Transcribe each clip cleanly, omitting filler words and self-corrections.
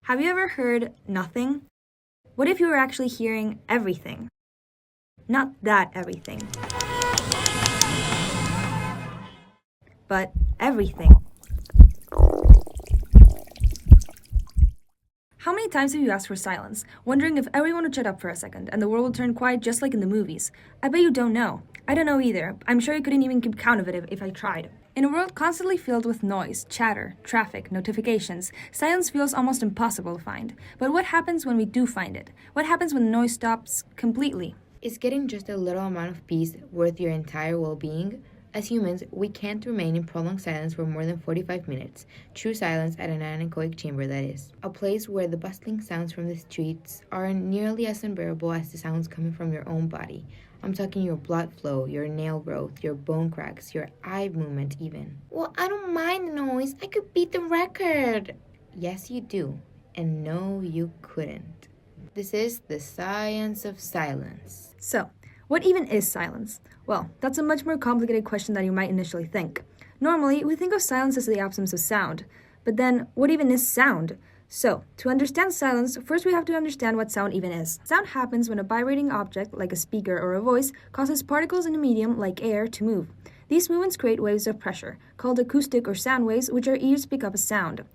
Have you ever heard nothing? What if you were actually hearing everything? Not that everything, but everything. How many times have you asked for silence, wondering if everyone would shut up for a second and the world would turn quiet just like in the movies? I bet you don't know. I don't know either. I'm sure I couldn't even keep count of it if I tried. In a world constantly filled with noise, chatter, traffic, notifications, silence feels almost impossible to find. But what happens when we do find it? What happens when the noise stops completely? Is getting just a little amount of peace worth your entire well-being? As humans, we can't remain in prolonged silence for more than 45 minutes. True silence at an anechoic chamber, that is. A place where the bustling sounds from the streets are nearly as unbearable as the sounds coming from your own body. I'm talking your blood flow, your nail growth, your bone cracks, your eye movement even. Well, I don't mind the noise. I could beat the record. Yes, you do. And no, you couldn't. This is the science of silence. So, what even is silence? Well, that's a much more complicated question than you might initially think. Normally, we think of silence as the absence of sound. But then, what even is sound? So, to understand silence, first we have to understand what sound even is. Sound happens when a vibrating object, like a speaker or a voice, causes particles in a medium, like air, to move. These movements create waves of pressure, called acoustic or sound waves, which our ears pick up as sound.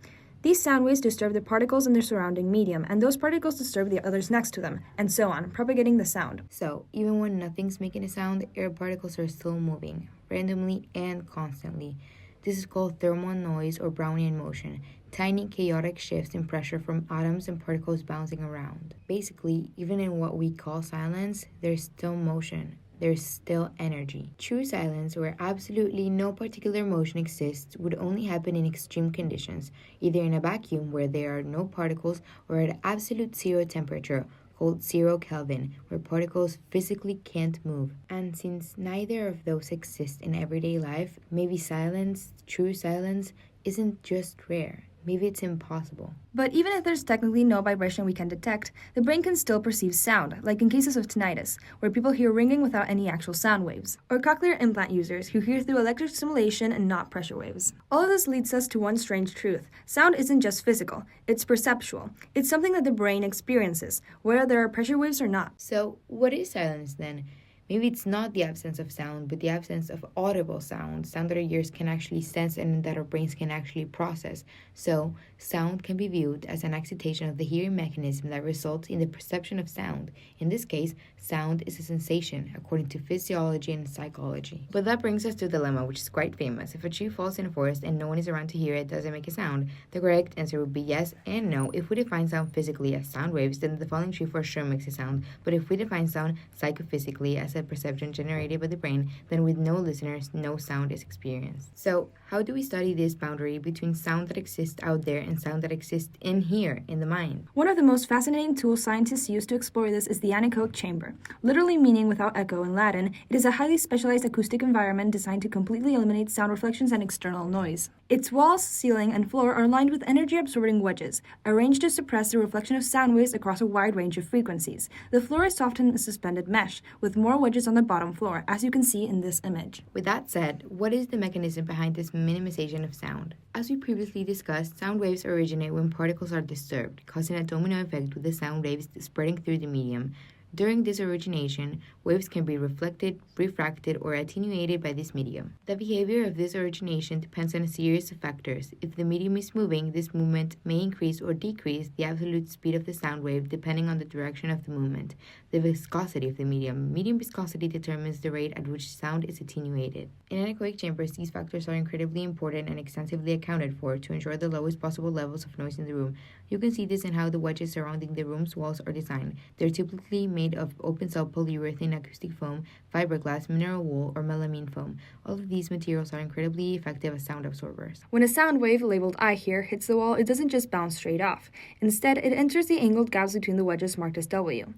These sound waves disturb the particles in their surrounding medium, and those particles disturb the others next to them, and so on, propagating the sound. So, even when nothing's making a sound, air particles are still moving, randomly and constantly. This is called thermal noise or Brownian motion, tiny chaotic shifts in pressure from atoms and particles bouncing around. Basically, even in what we call silence, there's still motion. There's still energy. True silence, where absolutely no particular motion exists, would only happen in extreme conditions, either in a vacuum where there are no particles or at absolute zero temperature, called 0 Kelvin, where particles physically can't move. And since neither of those exist in everyday life, maybe silence, true silence, isn't just rare. Maybe it's impossible. But even if there's technically no vibration we can detect, the brain can still perceive sound, like in cases of tinnitus, where people hear ringing without any actual sound waves, or cochlear implant users who hear through electric stimulation and not pressure waves. All of this leads us to one strange truth. Sound isn't just physical, it's perceptual. It's something that the brain experiences, whether there are pressure waves or not. So, what is silence then? Maybe it's not the absence of sound, but the absence of audible sound that our ears can actually sense and that our brains can actually process. So, sound can be viewed as an excitation of the hearing mechanism that results in the perception of sound. In this case, sound is a sensation, according to physiology and psychology. But that brings us to a dilemma, which is quite famous. If a tree falls in a forest and no one is around to hear it, does it make a sound? The correct answer would be yes and no. If we define sound physically as sound waves, then the falling tree for sure makes a sound. But if we define sound psychophysically as a perception generated by the brain, then with no listeners, no sound is experienced. So, how do we study this boundary between sound that exists out there and sound that exists in here, in the mind? One of the most fascinating tools scientists use to explore this is the anechoic chamber. Literally meaning without echo in Latin, it is a highly specialized acoustic environment designed to completely eliminate sound reflections and external noise. Its walls, ceiling, and floor are lined with energy-absorbing wedges, arranged to suppress the reflection of sound waves across a wide range of frequencies. The floor is often a suspended mesh, with more wedges on the bottom floor, as you can see in this image. With that said, what is the mechanism behind this minimization of sound? As we previously discussed, sound waves originate when particles are disturbed, causing a domino effect with the sound waves spreading through the medium. During this origination, waves can be reflected, refracted, or attenuated by this medium. The behavior of this origination depends on a series of factors. If the medium is moving, this movement may increase or decrease the absolute speed of the sound wave depending on the direction of the movement. The viscosity of the medium. Medium viscosity determines the rate at which sound is attenuated. In anechoic chambers, these factors are incredibly important and extensively accounted for to ensure the lowest possible levels of noise in the room. You can see this in how the wedges surrounding the room's walls are designed. They're typically made of open-cell polyurethane acoustic foam, fiberglass, mineral wool, or melamine foam. All of these materials are incredibly effective as sound absorbers. When a sound wave labeled I here hits the wall, it doesn't just bounce straight off. Instead, it enters the angled gaps between the wedges marked as W.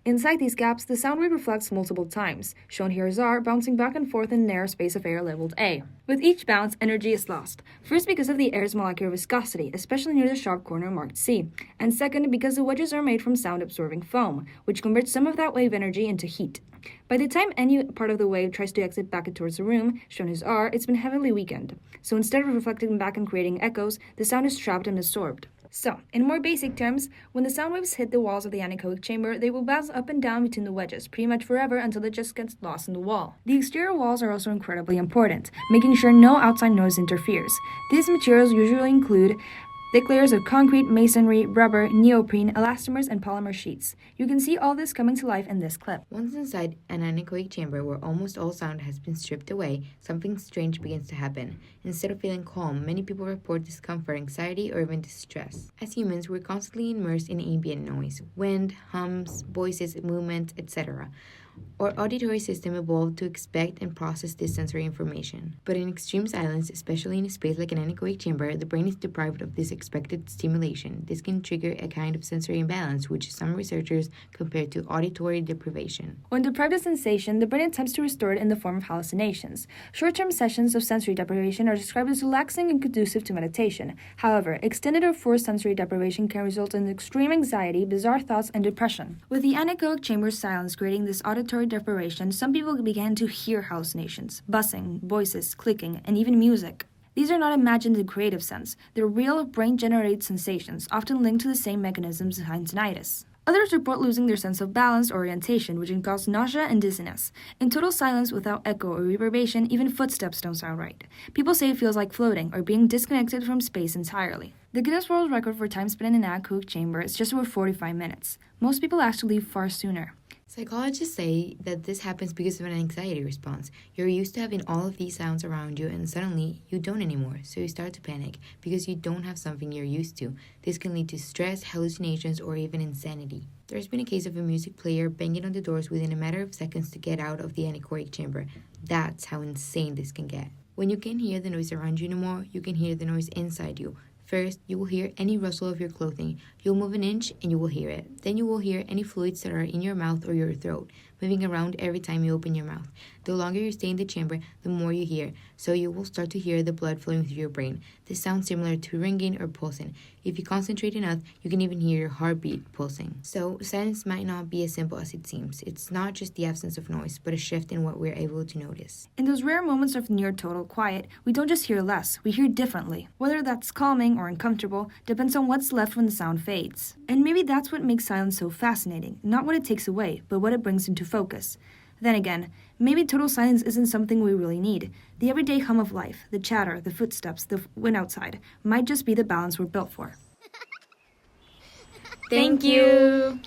Inside these gaps, the sound wave reflects multiple times, shown here as R, bouncing back and forth in a narrow space of air labeled A. With each bounce, energy is lost. First, because of the air's molecular viscosity, especially near the sharp corner marked C. And second, because the wedges are made from sound-absorbing foam, which converts some of that wave energy into heat. By the time any part of the wave tries to exit back towards the room, shown as R, it's been heavily weakened. So instead of reflecting back and creating echoes, the sound is trapped and absorbed. So, in more basic terms, when the sound waves hit the walls of the anechoic chamber, they will bounce up and down between the wedges, pretty much forever until it just gets lost in the wall. The exterior walls are also incredibly important, making sure no outside noise interferes. These materials usually include thick layers of concrete, masonry, rubber, neoprene, elastomers, and polymer sheets. You can see all this coming to life in this clip. Once inside an anechoic chamber where almost all sound has been stripped away, something strange begins to happen. Instead of feeling calm, many people report discomfort, anxiety, or even distress. As humans, we're constantly immersed in ambient noise, wind, hums, voices, movement, etc. Our auditory system evolved to expect and process this sensory information. But in extreme silence, especially in a space like an anechoic chamber, the brain is deprived of this expected stimulation. This can trigger a kind of sensory imbalance, which some researchers compare to auditory deprivation. When deprived of sensation, the brain attempts to restore it in the form of hallucinations. Short-term sessions of sensory deprivation are described as relaxing and conducive to meditation. However, extended or forced sensory deprivation can result in extreme anxiety, bizarre thoughts, and depression. With the anechoic chamber's silence creating this auditory deprivation, some people began to hear hallucinations, buzzing, voices, clicking, and even music. These are not imagined in creative sense. They're real, brain-generated sensations, often linked to the same mechanisms behind tinnitus. Others report losing their sense of balance or orientation, which can cause nausea and dizziness. In total silence without echo or reverberation, even footsteps don't sound right. People say it feels like floating or being disconnected from space entirely. The Guinness World Record for time spent in an anechoic chamber is just over 45 minutes. Most people actually leave far sooner. Psychologists say that this happens because of an anxiety response. You're used to having all of these sounds around you and suddenly you don't anymore, so you start to panic because you don't have something you're used to. This can lead to stress, hallucinations, or even insanity. There's been a case of a music player banging on the doors within a matter of seconds to get out of the anechoic chamber. That's how insane this can get. When you can't hear the noise around you anymore, you can hear the noise inside you. First, you will hear any rustle of your clothing. You'll move an inch and you will hear it. Then you will hear any fluids that are in your mouth or your throat, moving around every time you open your mouth. The longer you stay in the chamber, the more you hear, so you will start to hear the blood flowing through your brain. This sounds similar to ringing or pulsing. If you concentrate enough, you can even hear your heartbeat pulsing. So, silence might not be as simple as it seems. It's not just the absence of noise, but a shift in what we're able to notice. In those rare moments of near total quiet, we don't just hear less, we hear differently. Whether that's calming or uncomfortable depends on what's left when the sound fades. And maybe that's what makes silence so fascinating, not what it takes away, but what it brings into focus. Then again, maybe total silence isn't something we really need. The everyday hum of life, the chatter, the footsteps, the wind outside, might just be the balance we're built for. Thank you!